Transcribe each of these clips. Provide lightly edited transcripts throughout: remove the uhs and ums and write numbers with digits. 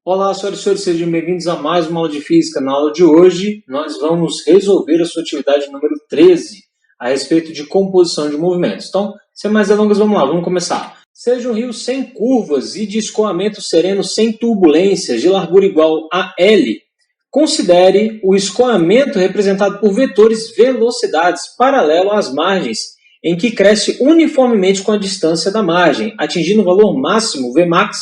Olá, senhoras e senhores, sejam bem-vindos a mais uma aula de Física. Na aula de hoje, nós vamos resolver a sua atividade número 13, a respeito de composição de movimentos. Então, sem mais delongas, vamos lá, vamos começar. Seja um rio sem curvas e de escoamento sereno sem turbulências, de largura igual a L, considere o escoamento representado por vetores velocidades paralelo às margens, em que cresce uniformemente com a distância da margem, atingindo o valor máximo, Vmax,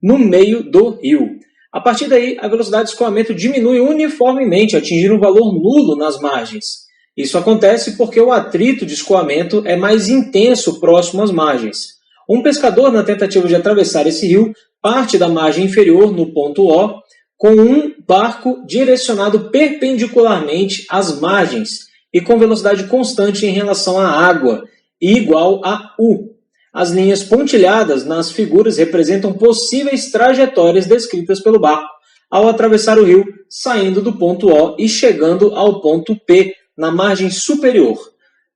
no meio do rio. A partir daí, a velocidade de escoamento diminui uniformemente, atingindo um valor nulo nas margens. Isso acontece porque o atrito de escoamento é mais intenso próximo às margens. Um pescador, na tentativa de atravessar esse rio, parte da margem inferior, no ponto O, com um barco direcionado perpendicularmente às margens e com velocidade constante em relação à água, e igual a U. As linhas pontilhadas nas figuras representam possíveis trajetórias descritas pelo barco ao atravessar o rio, saindo do ponto O e chegando ao ponto P, na margem superior.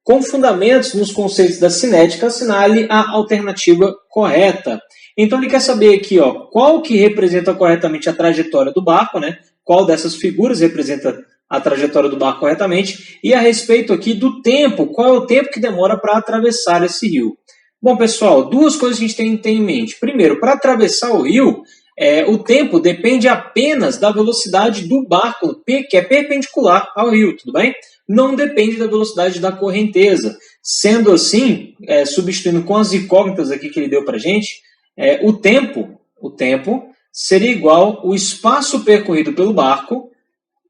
Com fundamentos nos conceitos da cinética, assinale a alternativa correta. Então ele quer saber aqui, qual que representa corretamente a trajetória do barco, né? Qual dessas figuras representa a trajetória do barco corretamente, e a respeito aqui do tempo, qual é o tempo que demora para atravessar esse rio. Bom, pessoal, duas coisas que a gente tem que ter em mente. Primeiro, para atravessar o rio, o tempo depende apenas da velocidade do barco, que é perpendicular ao rio, tudo bem? Não depende da velocidade da correnteza. Sendo assim, substituindo com as incógnitas aqui que ele deu para a gente, o tempo seria igual ao espaço percorrido pelo barco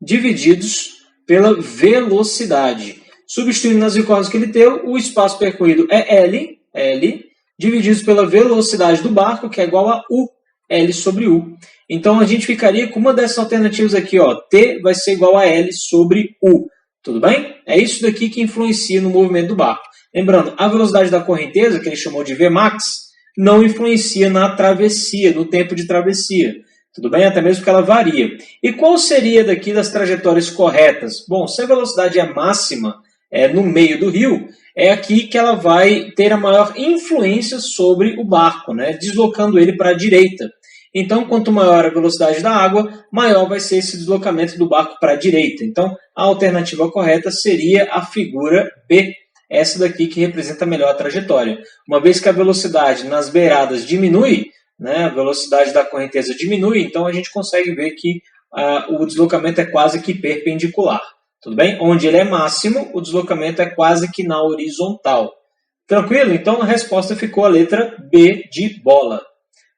divididos pela velocidade. Substituindo nas incógnitas que ele deu, o espaço percorrido é L, divididos pela velocidade do barco, que é igual a U, L sobre U. Então, a gente ficaria com uma dessas alternativas aqui, T vai ser igual a L sobre U. Tudo bem? É isso daqui que influencia no movimento do barco. Lembrando, a velocidade da correnteza, que ele chamou de Vmax, não influencia na travessia, no tempo de travessia. Tudo bem? Até mesmo que ela varia. E qual seria daqui das trajetórias corretas? Bom, se a velocidade é máxima no meio do rio, é aqui que ela vai ter a maior influência sobre o barco, né? Deslocando ele para a direita. Então, quanto maior a velocidade da água, maior vai ser esse deslocamento do barco para a direita. Então, a alternativa correta seria a figura B, essa daqui que representa melhor a trajetória. Uma vez que a velocidade nas beiradas diminui, né, a velocidade da correnteza diminui, então a gente consegue ver que o deslocamento é quase que perpendicular. Tudo bem? Onde ele é máximo, o deslocamento é quase que na horizontal. Tranquilo? Então a resposta ficou a letra B de bola.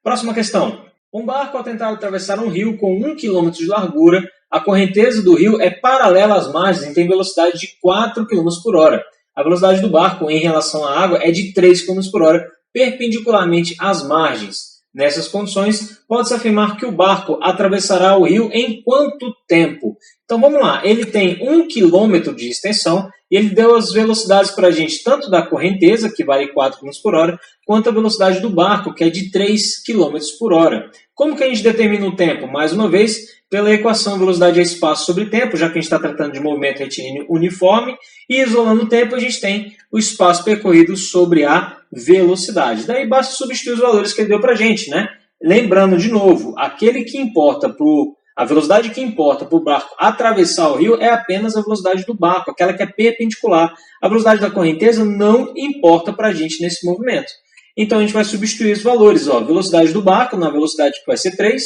Próxima questão. Um barco, ao tentar atravessar um rio com 1 km de largura, a correnteza do rio é paralela às margens e tem velocidade de 4 km por hora. A velocidade do barco em relação à água é de 3 km por hora, perpendicularmente às margens. Nessas condições, pode-se afirmar que o barco atravessará o rio em quanto tempo? Então vamos lá, ele tem 1 km de extensão e ele deu as velocidades para a gente, tanto da correnteza, que vale 4 km por hora, quanto a velocidade do barco, que é de 3 km por hora. Como que a gente determina o tempo? Mais uma vez, pela equação velocidade é espaço sobre tempo, já que a gente está tratando de movimento retilíneo uniforme, e isolando o tempo a gente tem o espaço percorrido sobre a velocidade. Daí basta substituir os valores que ele deu para a gente, né? Lembrando de novo, a velocidade que importa para o barco atravessar o rio é apenas a velocidade do barco, aquela que é perpendicular. A velocidade da correnteza não importa para a gente nesse movimento. Então a gente vai substituir os valores, velocidade do barco na velocidade que vai ser 3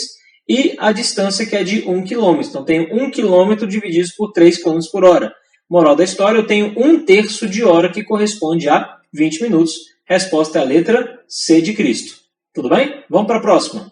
e a distância que é de 1 km. Então tenho 1 km dividido por 3 km por hora. Moral da história, eu tenho 1/3 de hora que corresponde a 20 minutos. Resposta é a letra C de Cristo. Tudo bem? Vamos para a próxima.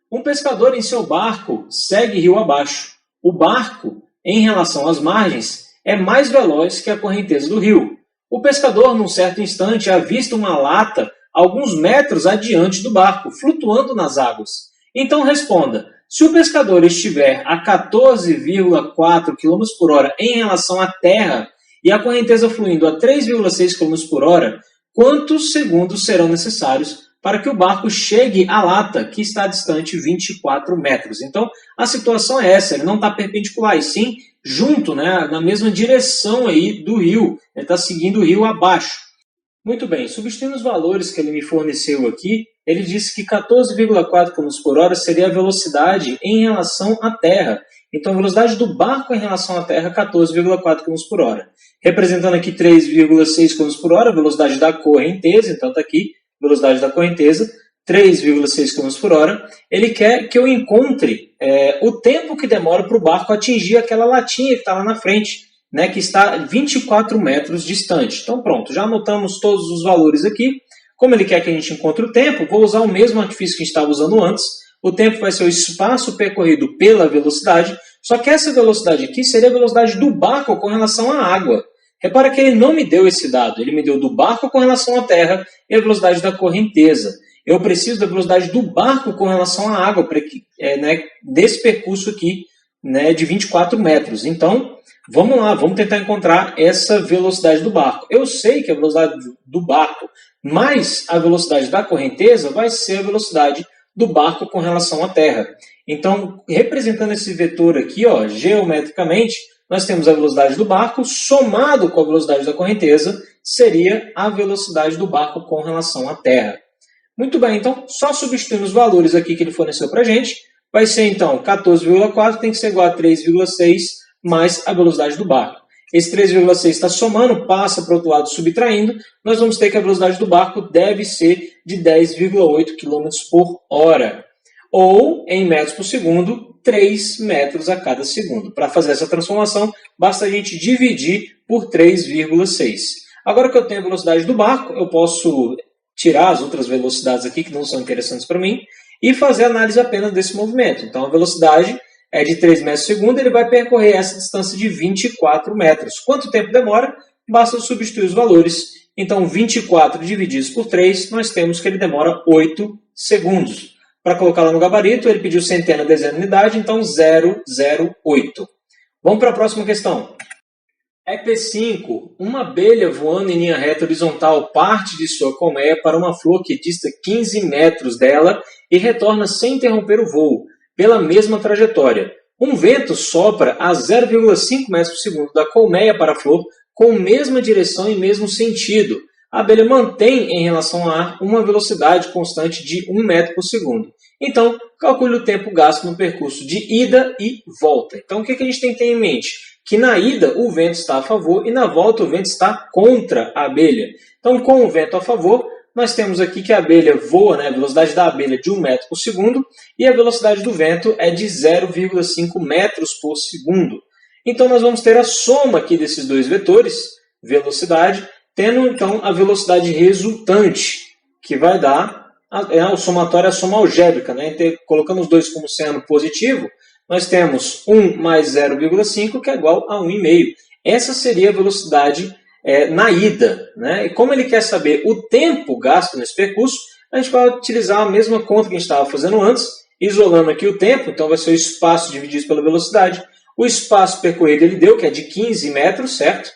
Um pescador em seu barco segue rio abaixo. O barco, em relação às margens, é mais veloz que a correnteza do rio. O pescador, num certo instante, avista uma lata alguns metros adiante do barco, flutuando nas águas. Então responda, se o pescador estiver a 14,4 km por hora em relação à terra e a correnteza fluindo a 3,6 km por hora, quantos segundos serão necessários para que o barco chegue à lata, que está distante 24 metros? Então, a situação é essa, ele não está perpendicular, e sim junto, né, na mesma direção aí do rio, ele está seguindo o rio abaixo. Muito bem, substituindo os valores que ele me forneceu aqui, ele disse que 14,4 km por hora seria a velocidade em relação à Terra. Então, a velocidade do barco em relação à Terra é 14,4 km por hora. Representando aqui 3,6 km por hora, a velocidade da correnteza, então está aqui, velocidade da correnteza, 3,6 km por hora. Ele quer que eu encontre o tempo que demora para o barco atingir aquela latinha que está lá na frente, né, que está 24 metros distante. Então pronto, já anotamos todos os valores aqui. Como ele quer que a gente encontre o tempo, vou usar o mesmo artifício que a gente estava usando antes. O tempo vai ser o espaço percorrido pela velocidade, só que essa velocidade aqui seria a velocidade do barco com relação à água. Repara que ele não me deu esse dado, ele me deu do barco com relação à terra e a velocidade da correnteza. Eu preciso da velocidade do barco com relação à água, desse percurso aqui, né, de 24 metros. Então, vamos lá, vamos tentar encontrar essa velocidade do barco. Eu sei que a velocidade do barco mais a velocidade da correnteza vai ser a velocidade do barco com relação à terra. Então, representando esse vetor aqui, ó, geometricamente, nós temos a velocidade do barco somado com a velocidade da correnteza, seria a velocidade do barco com relação à terra. Muito bem, então, só substituindo os valores aqui que ele forneceu para a gente, vai ser, então, 14,4 tem que ser igual a 3,6 mais a velocidade do barco. Esse 3,6 está somando, passa para o outro lado subtraindo, nós vamos ter que a velocidade do barco deve ser de 10,8 km por hora. Ou, em metros por segundo, 3 metros a cada segundo. Para fazer essa transformação, basta a gente dividir por 3,6. Agora que eu tenho a velocidade do barco, eu posso tirar as outras velocidades aqui, que não são interessantes para mim, e fazer análise apenas desse movimento. Então, a velocidade é de 3 metros por segundo, ele vai percorrer essa distância de 24 metros. Quanto tempo demora? Basta substituir os valores. Então, 24 divididos por 3, nós temos que ele demora 8 segundos. Para colocar lá no gabarito, ele pediu centena, dezena, unidade, então 008. Vamos para a próxima questão. EP5. Uma abelha voando em linha reta horizontal parte de sua colmeia para uma flor que dista 15 metros dela e retorna sem interromper o voo, pela mesma trajetória. Um vento sopra a 0,5 metros por segundo da colmeia para a flor com mesma direção e mesmo sentido. A abelha mantém em relação ao ar uma velocidade constante de 1 metro por segundo. Então, calcule o tempo gasto no percurso de ida e volta. Então, o que a gente tem que ter em mente? Que na ida o vento está a favor e na volta o vento está contra a abelha. Então, com o vento a favor, nós temos aqui que a abelha voa, né, a velocidade da abelha de 1 metro por segundo e a velocidade do vento é de 0,5 metros por segundo. Então, nós vamos ter a soma aqui desses dois vetores, velocidade, tendo então a velocidade resultante, que vai dar o somatório, a soma algébrica, né? Colocando os dois como sendo positivo, nós temos 1 mais 0,5, que é igual a 1,5. Essa seria a velocidade na ida, né? E como ele quer saber o tempo gasto nesse percurso, a gente vai utilizar a mesma conta que a gente estava fazendo antes, isolando aqui o tempo, então vai ser o espaço dividido pela velocidade. O espaço percorrido ele deu, que é de 15 metros, certo?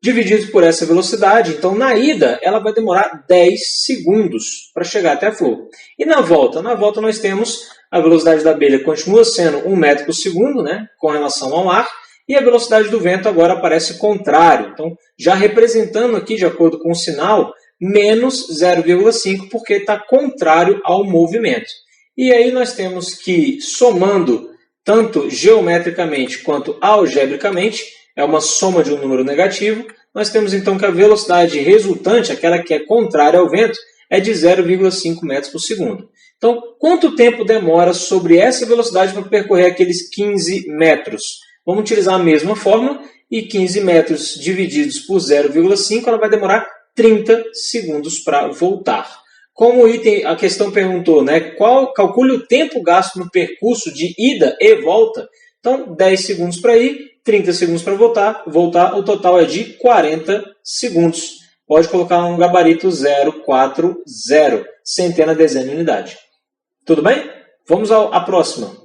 Dividido por essa velocidade, então na ida ela vai demorar 10 segundos para chegar até a flor. E na volta? Na volta nós temos a velocidade da abelha continua sendo 1 metro por segundo, né, com relação ao ar, e a velocidade do vento agora aparece contrário. Então, já representando aqui, de acordo com o sinal, menos 0,5, porque está contrário ao movimento. E aí nós temos que, somando tanto geometricamente quanto algebricamente, é uma soma de um número negativo, nós temos então que a velocidade resultante, aquela que é contrária ao vento, é de 0,5 metros por segundo. Então, quanto tempo demora sobre essa velocidade para percorrer aqueles 15 metros? Vamos utilizar a mesma fórmula e 15 metros divididos por 0,5, ela vai demorar 30 segundos para voltar. Como o item, a questão perguntou, né, calcule o tempo gasto no percurso de ida e volta. Então, 10 segundos para ir, 30 segundos para voltar, o total é de 40 segundos. Pode colocar um gabarito 040, centena, dezena, unidade. Tudo bem? Vamos à próxima.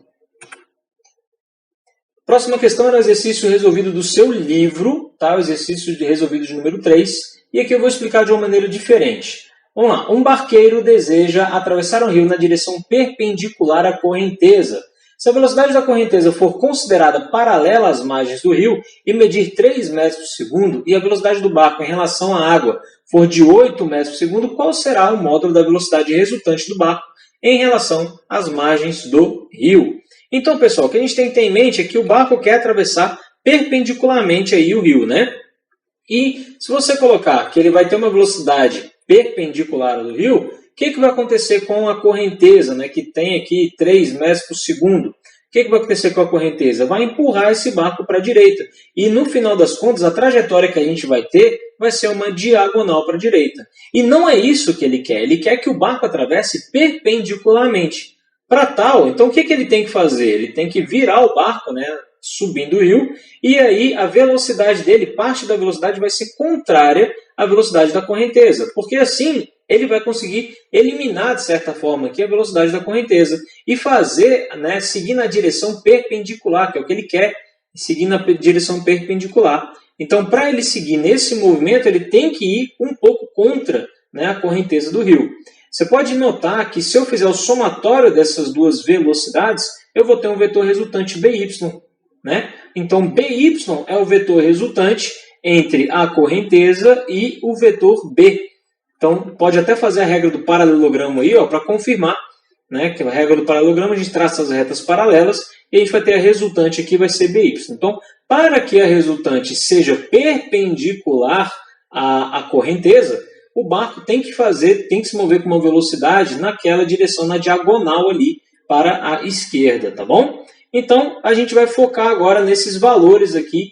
Próxima questão é o exercício resolvido do seu livro, tá? O exercício resolvido de número 3. E aqui eu vou explicar de uma maneira diferente. Vamos lá. Um barqueiro deseja atravessar um rio na direção perpendicular à correnteza. Se a velocidade da correnteza for considerada paralela às margens do rio e medir 3 metros por segundo, e a velocidade do barco em relação à água for de 8 metros por segundo, qual será o módulo da velocidade resultante do barco em relação às margens do rio? Então, pessoal, o que a gente tem que ter em mente é que o barco quer atravessar perpendicularmente aí o rio, né? E se você colocar que ele vai ter uma velocidade perpendicular ao rio, o que vai acontecer com a correnteza, né, que tem aqui 3 metros por segundo? O que vai acontecer com a correnteza? Vai empurrar esse barco para a direita. E no final das contas, a trajetória que a gente vai ter vai ser uma diagonal para a direita. E não é isso que ele quer. Ele quer que o barco atravesse perpendicularmente. Para tal, então o que ele tem que fazer? Ele tem que virar o barco, né, subindo o rio, e aí a velocidade dele, parte da velocidade vai ser contrária à velocidade da correnteza, porque assim ele vai conseguir eliminar, de certa forma, aqui a velocidade da correnteza e fazer, né, seguir na direção perpendicular, que é o que ele quer, seguir na direção perpendicular. Então, para ele seguir nesse movimento, ele tem que ir um pouco contra, né, a correnteza do rio. Você pode notar que se eu fizer o somatório dessas duas velocidades, eu vou ter um vetor resultante BY. Né? Então, BY é o vetor resultante entre a correnteza e o vetor B. Então, pode até fazer a regra do paralelogramo aí, para confirmar, né, que a regra do paralelogramo a gente traça as retas paralelas e a gente vai ter a resultante aqui, vai ser BY. Então, para que a resultante seja perpendicular à correnteza, o barco tem que se mover com uma velocidade naquela direção, na diagonal ali para a esquerda, tá bom? Então, a gente vai focar agora nesses valores aqui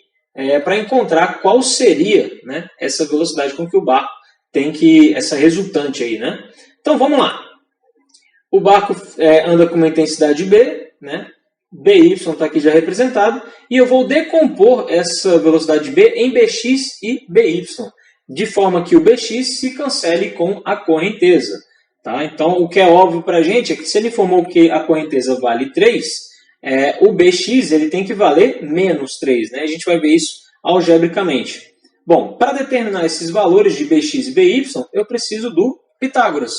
para encontrar qual seria, né, essa velocidade com que o barco tem que, essa resultante aí, né? Então, vamos lá. O barco anda com uma intensidade B, né? BY está aqui já representado, e eu vou decompor essa velocidade B em BX e BY, de forma que o BX se cancele com a correnteza. Tá? Então, o que é óbvio para a gente é que se ele informou que a correnteza vale 3, o BX ele tem que valer menos 3. Né? A gente vai ver isso algebricamente. Bom, para determinar esses valores de BX e BY, eu preciso do Pitágoras.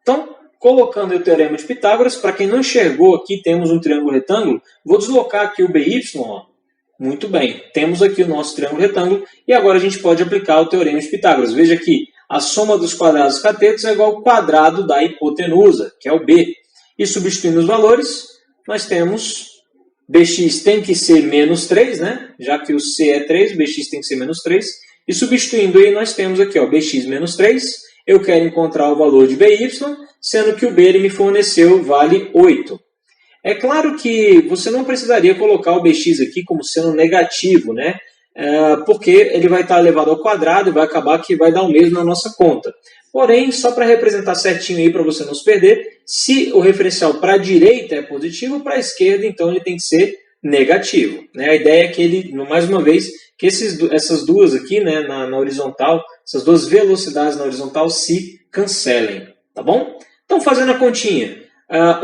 Então, colocando o teorema de Pitágoras, para quem não enxergou aqui, temos um triângulo retângulo, vou deslocar aqui o BY, ó. Muito bem, temos aqui o nosso triângulo retângulo, e agora a gente pode aplicar o teorema de Pitágoras. Veja que a soma dos quadrados catetos é igual ao quadrado da hipotenusa, que é o B. E substituindo os valores, nós temos BX tem que ser menos 3, né? Já que o C é 3, BX tem que ser menos 3. E substituindo aí, nós temos aqui, ó, BX menos 3. Eu quero encontrar o valor de BY, sendo que o B ele me forneceu vale 8. É claro que você não precisaria colocar o BX aqui como sendo negativo, né? Porque ele vai estar elevado ao quadrado e vai acabar que vai dar o mesmo na nossa conta. Porém, só para representar certinho aí, para você não se perder, se o referencial para a direita é positivo, para a esquerda, então ele tem que ser negativo. Né? A ideia é que ele, mais uma vez, que essas duas aqui, né, na horizontal, essas duas velocidades na horizontal se cancelem. Tá bom? Então, fazendo a continha,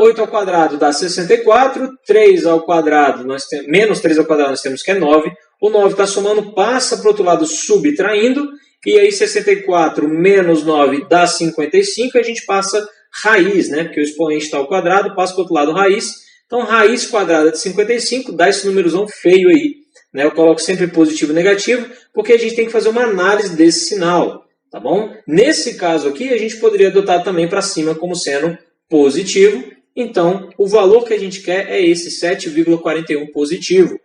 8 ao quadrado dá 64, 3 ao quadrado, menos 3 ao quadrado nós temos que é 9, o 9 está somando, passa para o outro lado subtraindo, e aí 64 menos 9 dá 55, e a gente passa raiz, né? Porque o expoente está ao quadrado, passa para o outro lado raiz. Então, raiz quadrada de 55 dá esse númerozão feio aí. Né? Eu coloco sempre positivo e negativo, porque a gente tem que fazer uma análise desse sinal. Tá bom? Nesse caso aqui, a gente poderia adotar também para cima como sendo positivo. Então, o valor que a gente quer é esse 7,41 positivo.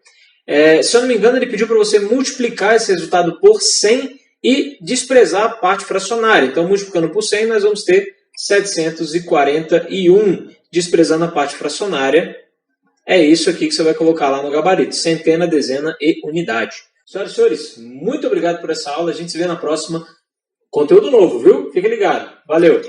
Se eu não me engano, ele pediu para você multiplicar esse resultado por 100 e desprezar a parte fracionária. Então, multiplicando por 100, nós vamos ter 741. Desprezando a parte fracionária, é isso aqui que você vai colocar lá no gabarito. Centena, dezena e unidade. Senhoras e senhores, muito obrigado por essa aula. A gente se vê na próxima. Conteúdo novo, viu? Fique ligado. Valeu!